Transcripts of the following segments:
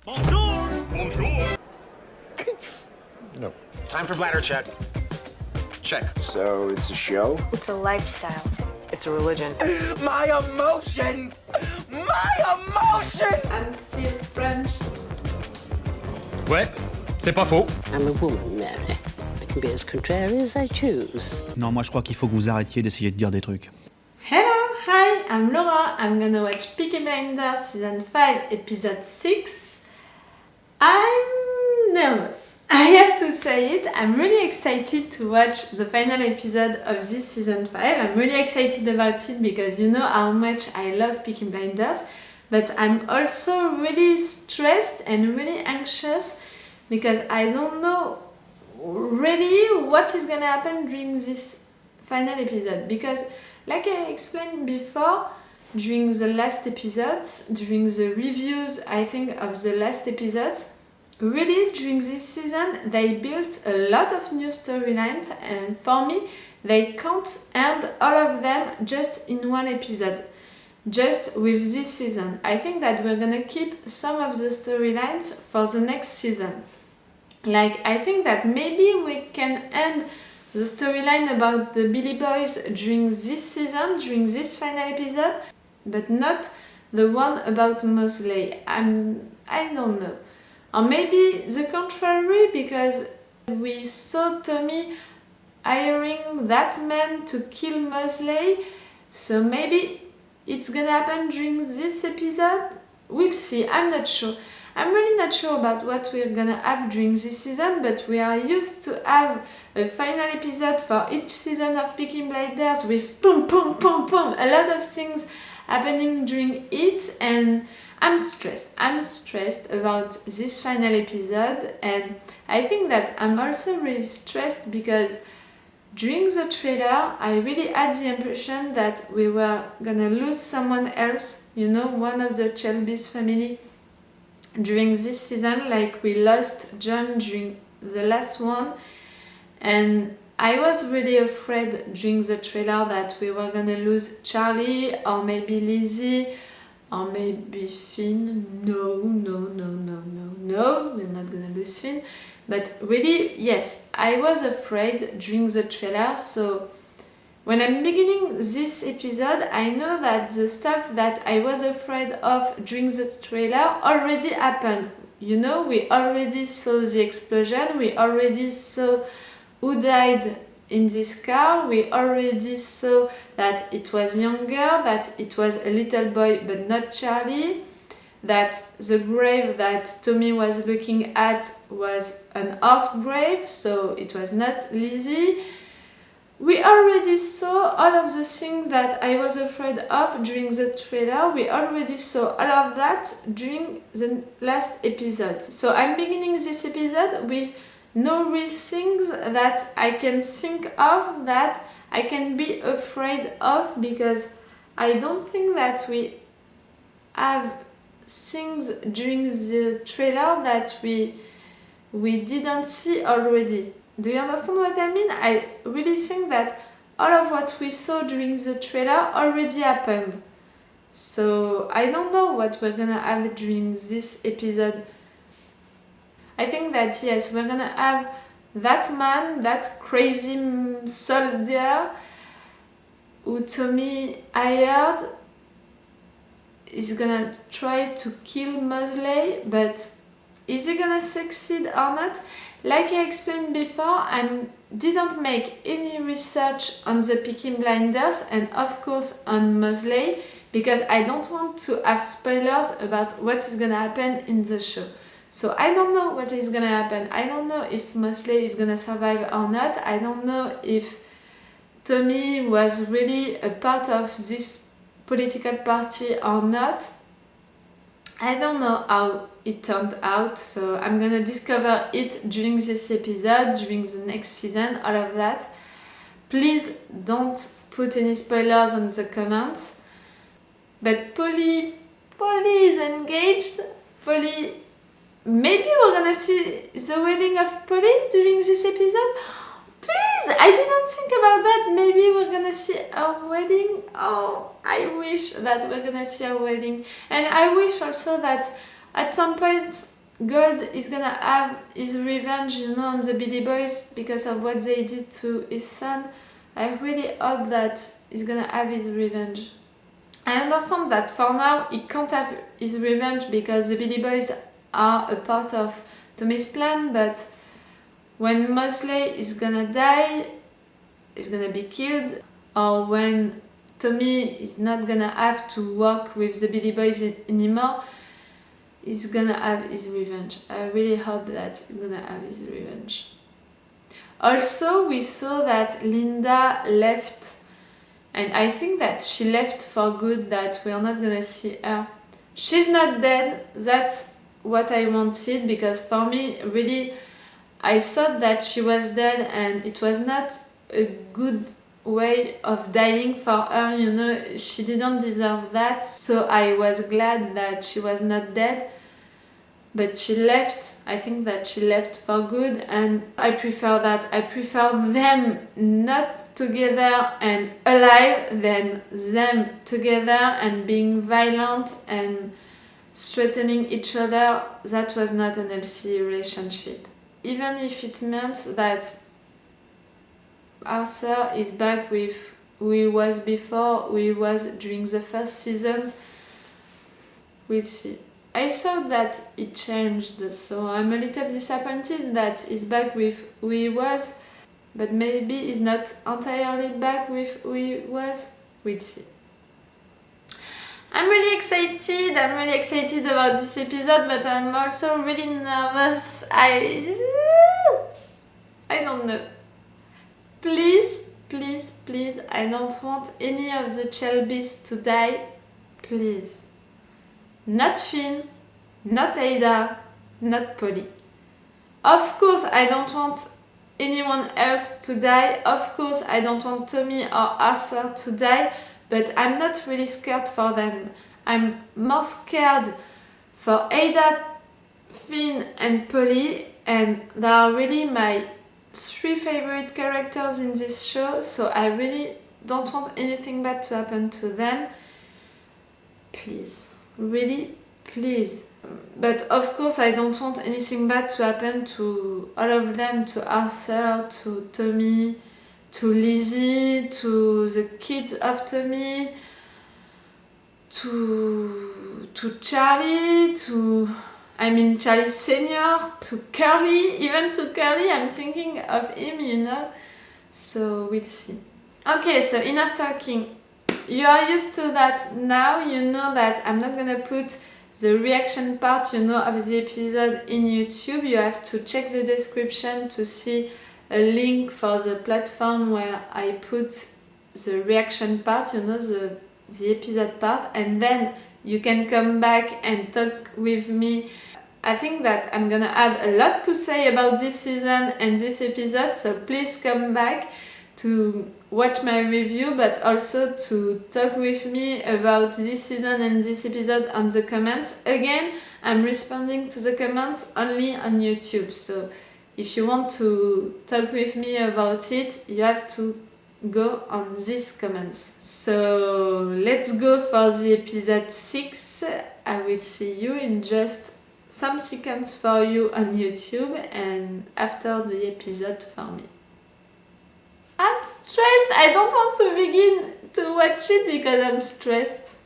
Bonjour! Bonjour! No. Time for bladder check. Check. So it's a show? It's a lifestyle. It's a religion. My emotions! My emotions! I'm still French. Ouais, c'est pas faux. I'm a woman, Mary. I can be as contrary as I choose. Non, moi je crois qu'il faut que vous arrêtiez d'essayer de dire des trucs. Hello, hi, I'm Laura. I'm gonna watch Peaky Blinders season 5, episode 6. I'm nervous. I have to say it, I'm really excited to watch the final episode of this season 5. I'm really excited about it because you know how much I love Peaky Blinders, but I'm also really stressed and really anxious because I don't know really what is gonna happen during this final episode, because like I explained before, during the last episodes, during the reviews I think of the last episodes, really, during this season, they built a lot of new storylines, and for me, they can't end all of them just in one episode, just with this season. I think that we're gonna keep some of the storylines for the next season. Like, I think that maybe we can end the storyline about the Billy Boys during this season, during this final episode, but not the one about Mosley. I don't know. Or maybe the contrary, because we saw Tommy hiring that man to kill Mosley, so maybe it's gonna happen during this episode? We'll see, I'm not sure. I'm really not sure about what we're gonna have during this season, but we are used to have a final episode for each season of Peaky Blinders with boom, boom, boom, boom, a lot of things happening during it, and I'm stressed about this final episode, and I think that I'm also really stressed because during the trailer I really had the impression that we were gonna lose someone else, you know, one of the Shelby's family during this season, like we lost John during the last one, and I was really afraid during the trailer that we were gonna lose Charlie or maybe Lizzie or maybe Finn. No, we're not gonna lose Finn. But really, yes, I was afraid during the trailer, so when I'm beginning this episode, I know that the stuff that I was afraid of during the trailer already happened. You know, we already saw the explosion, we already saw who died in this car, we already saw that it was younger, that it was a little boy but not Charlie, that the grave that Tommy was looking at was an horse grave, so it was not Lizzie. We already saw all of the things that I was afraid of during the trailer. We already saw all of that during the last episode. So I'm beginning this episode with no real things that I can think of that I can be afraid of, because I don't think that we have things during the trailer that we didn't see already. Do you understand what I mean? I really think that all of what we saw during the trailer already happened. So I don't know what we're gonna have during this episode. I think that yes, we're gonna have that man, that crazy soldier who Tommy hired is gonna try to kill Mosley, but is he gonna succeed or not? Like I explained before, I didn't make any research on the Peaky Blinders and of course on Mosley, because I don't want to have spoilers about what is gonna happen in the show. So I don't know what is gonna happen. I don't know if Mosley is gonna survive or not. I don't know if Tommy was really a part of this political party or not. I don't know how it turned out, so I'm gonna discover it during this episode, during the next season, all of that. Please don't put any spoilers on the comments. But Polly is engaged. Polly, maybe we're gonna see the wedding of Polly during this episode. Please, I didn't think about that. Maybe we're gonna see a wedding. Oh, I wish that we're gonna see a wedding. And I wish also that at some point Gold is gonna have his revenge, you know, on the Billy Boys because of what they did to his son. I really hope that he's gonna have his revenge. I understand that for now he can't have his revenge because the Billy Boys are a part of Tommy's plan, but when Mosley is gonna die, is gonna be killed, or when Tommy is not gonna have to work with the Billy Boys anymore, he's gonna have his revenge. I really hope that he's gonna have his revenge. Also, we saw that Linda left, and I think that she left for good, that we're not gonna see her. She's not dead, that's what I wanted, because for me, really, I thought that she was dead and it was not a good way of dying for her, you know, she didn't deserve that, so I was glad that she was not dead. But she left, I think that she left for good, and I prefer that. I prefer them not together and alive than them together and being violent and threatening each other. That was not an healthy relationship. Even if it meant that Arthur is back with who he was before, who he was during the first seasons, we'll see. I thought that it changed, so I'm a little disappointed that he's back with who he was, but maybe he's not entirely back with who he was. We'll see. I'm really excited about this episode, but I'm also really nervous. I don't know. Please, I don't want any of the Shelbys to die. Please. Not Finn, not Ada, not Polly. Of course I don't want anyone else to die. Of course I don't want Tommy or Arthur to die, but I'm not really scared for them. I'm more scared for Ada, Finn and Polly, and they are really my 3 favorite characters in this show, so I really don't want anything bad to happen to them. Please. Really, please. But of course I don't want anything bad to happen to all of them, to Arthur, to Tommy, to Lizzie, to the kids of Tommy, to Charlie, Charlie Senior, to Curly, even to Curly, I'm thinking of him, you know, so we'll see. Okay, so enough talking. You are used to that now, you know that I'm not gonna put the reaction part, you know, of the episode in YouTube. You have to check the description to see a link for the platform where I put the reaction part, you know, the episode part, and then you can come back and talk with me. I think that I'm gonna have a lot to say about this season and this episode, so please come back to watch my review, but also to talk with me about this season and this episode on the comments. Again, I'm responding to the comments only on YouTube, so if you want to talk with me about it, you have to go on these comments. So let's go for the episode 6. I will see you in just some seconds for you on YouTube and after the episode for me. I'm stressed. I don't want to begin to watch it because I'm stressed.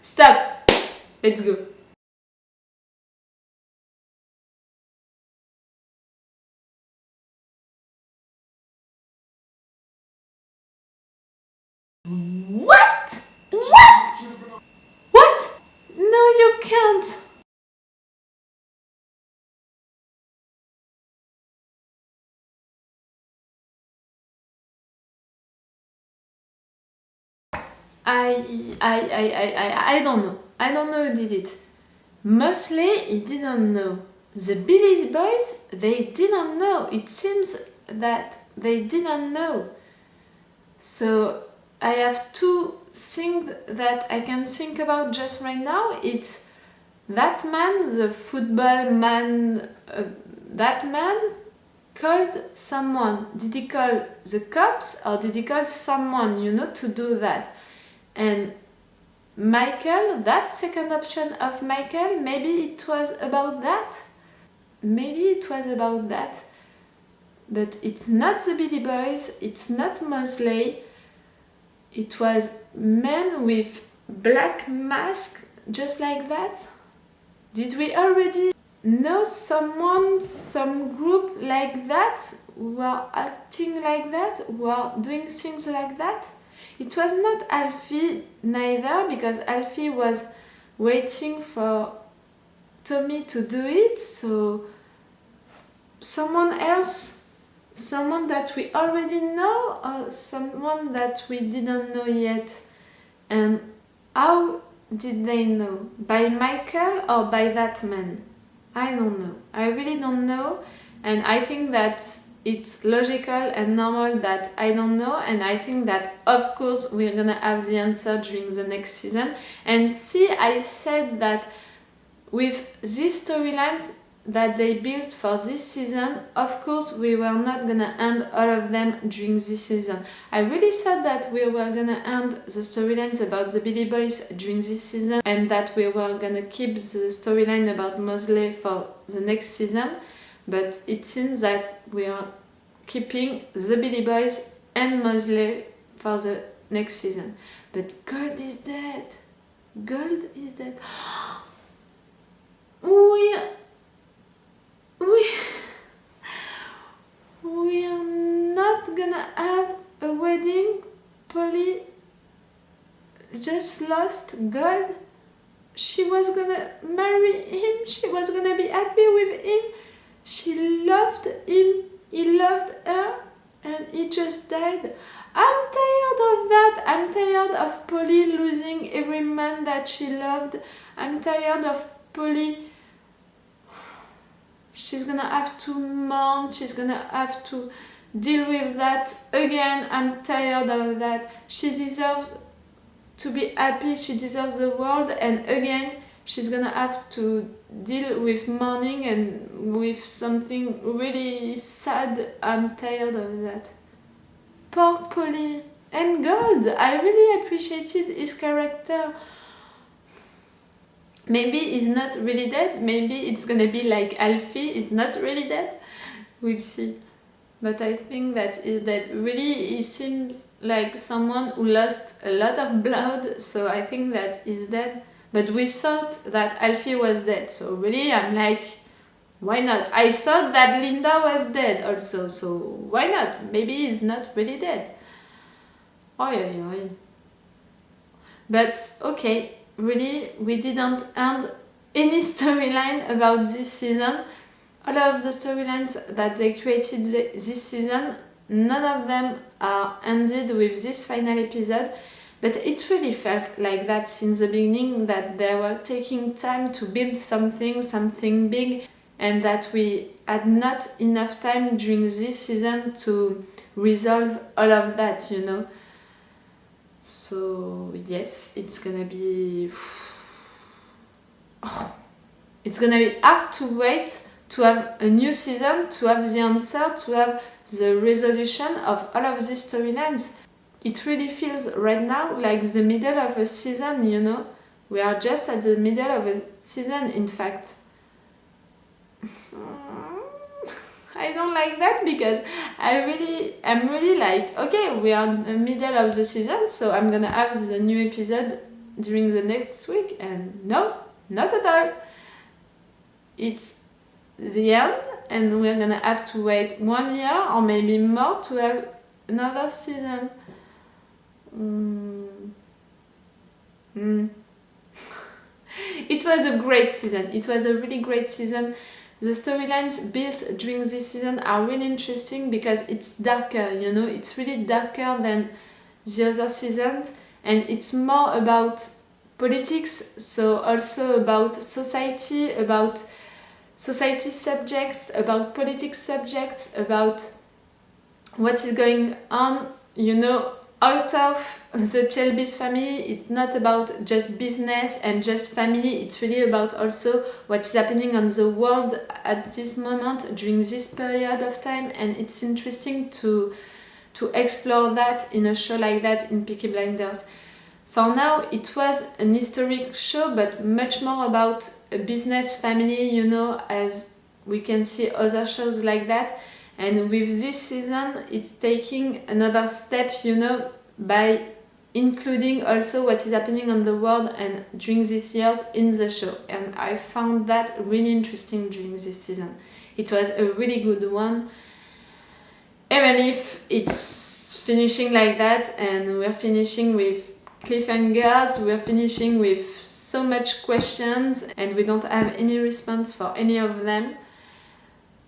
Stop. Let's go. What? What? No, you can't. I don't know. I don't know who did it. Mostly he didn't know. The Billy Boys, they didn't know. It seems that they didn't know. So I have 2 things that I can think about just right now. It's that man, the football man, that man, called someone? Did he call the cops or did he call someone, you know, to do that? And Michael, that second option of Michael, maybe it was about that? Maybe it was about that. But it's not the Billy Boys, it's not Mosley. It was men with black masks, just like that. Did we already know someone, some group like that, who are acting like that, who are doing things like that? It was not Alfie neither, because Alfie was waiting for Tommy to do it, so someone else, someone that we already know, or someone that we didn't know yet. And how did they know? By Michael or by that man? I don't know. I really don't know, and I think that it's logical and normal that I don't know, and I think that of course we're gonna have the answer during the next season. And see, I said that with this storyline that they built for this season, of course we were not gonna end all of them during this season. I really thought that we were gonna end the storylines about the Billy Boys during this season, and that we were gonna keep the storyline about Mosley for the next season, but it seems that we are keeping the Billy Boys and Mosley for the next season. But Gold is dead. Gold is dead. We're not gonna have a wedding. Polly just lost Gold. She was gonna marry him. She was gonna be happy with him. She loved him. He loved her, and he just died. I'm tired of that. I'm tired of Polly losing every man that she loved. I'm tired of Polly. She's gonna have to mourn. She's gonna have to deal with that again. I'm tired of that. She deserves to be happy. She deserves the world, and again she's gonna have to deal with mourning and with something really sad. I'm tired of that. Poor Polly. And Gold, I really appreciated his character. Maybe he's not really dead. Maybe it's gonna be like Alfie is not really dead. We'll see. But I think that is dead. Really, he seems like someone who lost a lot of blood. So I think that he's dead. But we thought that Alfie was dead. So really, I'm like, why not? I thought that Linda was dead also. So why not? Maybe he's not really dead. Oi, oi, oi. But okay. Really, we didn't end any storyline about this season. All of the storylines that they created this season, none of them are ended with this final episode, but it really felt like that since the beginning, that they were taking time to build something big, and that we had not enough time during this season to resolve all of that, you know. So yes, it's gonna be it's gonna be hard to wait to have a new season, to have the answer, to have the resolution of all of these storylines. It really feels right now like the middle of a season, you know. We are just at the middle of a season, in fact. I don't like that, because I'm really like, okay, we are in the middle of the season, so I'm gonna have the new episode during the next week, and no, not at all. It's the end, and we're gonna have to wait 1 year or maybe more to have another season. It was a great season. It was a really great season. The storylines built during this season are really interesting because it's darker, you know, it's really darker than the other seasons, and it's more about politics, so also about society subjects, about politics subjects, about what is going on, you know, out of the Shelby's family, it's not about just business and just family, it's really about also what is happening on the world at this moment during this period of time, and it's interesting to explore that in a show like that in Peaky Blinders. For now, it was an historic show, but much more about a business family, you know, as we can see other shows like that. And with this season, it's taking another step, you know, by including also what is happening on the world and during these years in the show. And I found that really interesting during this season. It was a really good one. Even if it's finishing like that and we're finishing with cliffhangers, we're finishing with so much questions and we don't have any response for any of them.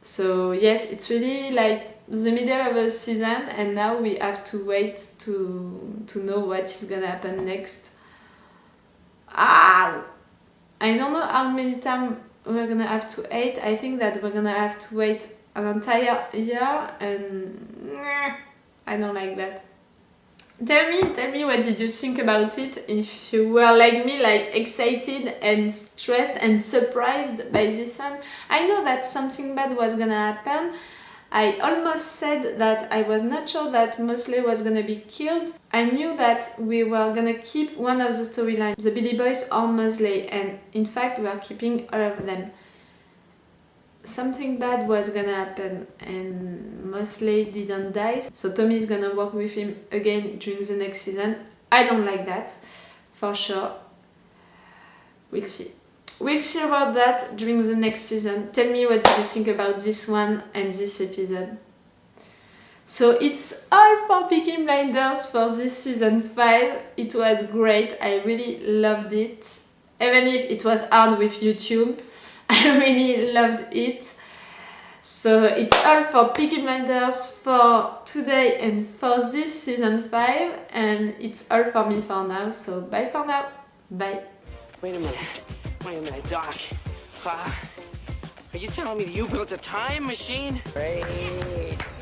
So yes, it's really like the middle of a season and now we have to wait to know what is gonna happen next. I don't know how many times we're gonna have to wait. I think that we're gonna have to wait an entire year and I don't like that. Tell me what did you think about it, if you were like me, like excited and stressed and surprised by this one. I know that something bad was gonna happen. I almost said that I was not sure that Mosley was gonna be killed. I knew that we were gonna keep one of the storylines, the Billy Boys or Mosley, and in fact we are keeping all of them. Something bad was gonna happen and Mosley didn't die, so Tommy is gonna work with him again during the next season. I don't like that, for sure. We'll see. We'll see about that during the next season. Tell me what you think about this one and this episode. So it's all for Peaky Blinders for this season 5. It was great, I really loved it. Even if it was hard with YouTube, I really loved it. So it's all for Peaky Blinders for today and for this season 5, and it's all for me for now, so bye for now. Bye. Wait a minute, Doc. Are you telling me that you built a time machine? Great.